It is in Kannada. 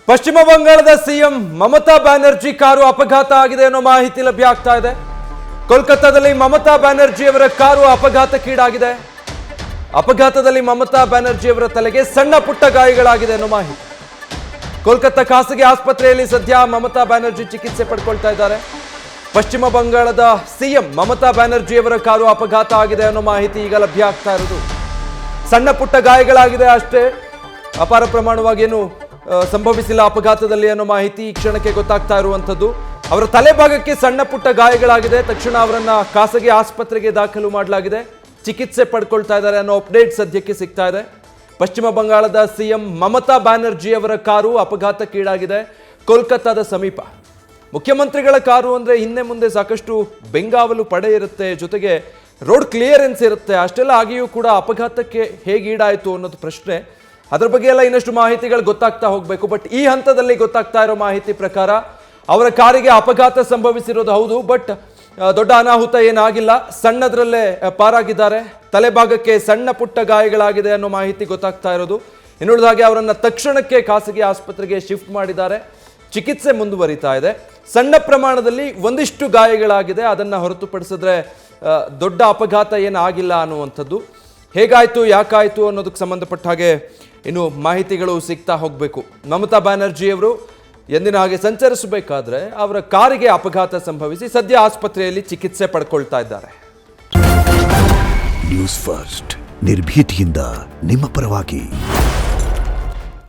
ಪಶ್ಚಿಮ ಬಂಗಾಳದ ಸಿಎಂ ಮಮತಾ ಬ್ಯಾನರ್ಜಿ ಕಾರು ಅಪಘಾತ ಆಗಿದೆ ಅನ್ನೋ ಮಾಹಿತಿ ಲಭ್ಯ ಆಗ್ತಾ ಇದೆ. ಕೋಲ್ಕತ್ತಾದಲ್ಲಿ ಮಮತಾ ಬ್ಯಾನರ್ಜಿ ಅವರ ಕಾರು ಅಪಘಾತಕ್ಕೀಡಾಗಿದೆ. ಅಪಘಾತದಲ್ಲಿ ಮಮತಾ ಬ್ಯಾನರ್ಜಿ ಅವರ ತಲೆಗೆ ಸಣ್ಣ ಪುಟ್ಟ ಗಾಯಗಳಾಗಿದೆ ಅನ್ನೋ ಮಾಹಿತಿ. ಕೋಲ್ಕತ್ತಾ ಖಾಸಗಿ ಆಸ್ಪತ್ರೆಯಲ್ಲಿ ಸದ್ಯ ಮಮತಾ ಬ್ಯಾನರ್ಜಿ ಚಿಕಿತ್ಸೆ ಪಡ್ಕೊಳ್ತಾ ಇದ್ದಾರೆ. ಪಶ್ಚಿಮ ಬಂಗಾಳದ ಸಿಎಂ ಮಮತಾ ಬ್ಯಾನರ್ಜಿ ಅವರ ಕಾರು ಅಪಘಾತ ಆಗಿದೆ ಅನ್ನೋ ಮಾಹಿತಿ ಈಗ ಲಭ್ಯ ಆಗ್ತಾ ಇರೋದು. ಸಣ್ಣ ಪುಟ್ಟ ಗಾಯಗಳಾಗಿದೆ ಅಷ್ಟೇ, ಅಪಾರ ಪ್ರಮಾಣವಾಗಿ ಏನು ಸಂಭವಿಸಿಲ್ಲ ಅಪಘಾತದಲ್ಲಿ ಅನ್ನೋ ಮಾಹಿತಿ ಈ ಕ್ಷಣಕ್ಕೆ ಗೊತ್ತಾಗ್ತಾ ಇರುವಂಥದ್ದು. ಅವರ ತಲೆ ಭಾಗಕ್ಕೆ ಸಣ್ಣ ಪುಟ್ಟ ಗಾಯಗಳಾಗಿದೆ. ತಕ್ಷಣ ಅವರನ್ನ ಖಾಸಗಿ ಆಸ್ಪತ್ರೆಗೆ ದಾಖಲು ಮಾಡಲಾಗಿದೆ. ಚಿಕಿತ್ಸೆ ಪಡ್ಕೊಳ್ತಾ ಇದ್ದಾರೆ ಅನ್ನೋ ಅಪ್ಡೇಟ್ ಸದ್ಯಕ್ಕೆ ಸಿಗ್ತಾ ಇದೆ. ಪಶ್ಚಿಮ ಬಂಗಾಳದ ಸಿಎಂ ಮಮತಾ ಬ್ಯಾನರ್ಜಿ ಅವರ ಕಾರು ಅಪಘಾತಕ್ಕೀಡಾಗಿದೆ ಕೋಲ್ಕತ್ತಾದ ಸಮೀಪ. ಮುಖ್ಯಮಂತ್ರಿಗಳ ಕಾರು ಅಂದರೆ ಹಿಂದೆ ಮುಂದೆ ಸಾಕಷ್ಟು ಬೆಂಗಾವಲು ಪಡೆ ಇರುತ್ತೆ, ಜೊತೆಗೆ ರೋಡ್ ಕ್ಲಿಯರೆನ್ಸ್ ಇರುತ್ತೆ. ಅಷ್ಟೆಲ್ಲ ಆಗಿಯೂ ಕೂಡ ಅಪಘಾತಕ್ಕೆ ಹೇಗೀಡಾಯಿತು ಅನ್ನೋದು ಪ್ರಶ್ನೆ. ಅದರ ಬಗ್ಗೆ ಎಲ್ಲ ಇನ್ನಷ್ಟು ಮಾಹಿತಿಗಳು ಗೊತ್ತಾಗ್ತಾ ಹೋಗಬೇಕು. ಬಟ್ ಈ ಹಂತದಲ್ಲಿ ಗೊತ್ತಾಗ್ತಾ ಇರೋ ಮಾಹಿತಿ ಪ್ರಕಾರ ಅವರ ಕಾರಿಗೆ ಅಪಘಾತ ಸಂಭವಿಸಿರೋದು ಹೌದು, ಬಟ್ ದೊಡ್ಡ ಅನಾಹುತ ಏನಾಗಿಲ್ಲ, ಸಣ್ಣದ್ರಲ್ಲೇ ಪಾರಾಗಿದ್ದಾರೆ. ತಲೆಭಾಗಕ್ಕೆ ಸಣ್ಣ ಪುಟ್ಟ ಗಾಯಗಳಾಗಿದೆ ಅನ್ನೋ ಮಾಹಿತಿ ಗೊತ್ತಾಗ್ತಾ ಇರೋದು. ಇನ್ನುಳಿದ ಹಾಗೆ ಅವರನ್ನು ತಕ್ಷಣಕ್ಕೆ ಖಾಸಗಿ ಆಸ್ಪತ್ರೆಗೆ ಶಿಫ್ಟ್ ಮಾಡಿದ್ದಾರೆ. ಚಿಕಿತ್ಸೆ ಮುಂದುವರಿತಾ ಇದೆ. ಸಣ್ಣ ಪ್ರಮಾಣದಲ್ಲಿ ಒಂದಿಷ್ಟು ಗಾಯಗಳಾಗಿದೆ, ಅದನ್ನು ಹೊರತುಪಡಿಸಿದ್ರೆ ದೊಡ್ಡ ಅಪಘಾತ ಏನಾಗಿಲ್ಲ ಅನ್ನುವಂಥದ್ದು. ಹೇಗಾಯಿತು ಯಾಕಾಯಿತು ಅನ್ನೋದಕ್ಕೆ ಸಂಬಂಧಪಟ್ಟ ಹಾಗೆ ಇನ್ನು ಮಾಹಿತಿಗಳು ಸಿಗ್ತಾ ಹೋಗಬೇಕು. ಮಮತಾ ಬ್ಯಾನರ್ಜಿಯವರು ಎಂದಿನ ಹಾಗೆ ಸಂಚರಿಸಬೇಕಾದ್ರೆ ಅವರ ಕಾರಿಗೆ ಅಪಘಾತ ಸಂಭವಿಸಿ ಸದ್ಯ ಆಸ್ಪತ್ರೆಯಲ್ಲಿ ಚಿಕಿತ್ಸೆ ಪಡ್ಕೊಳ್ತಾ ಇದ್ದಾರೆ. ನ್ಯೂಸ್ ಫಸ್ಟ್ ನಿರ್ಭೀತಿಯಿಂದ ನಿಮ್ಮ ಪರವಾಗಿ.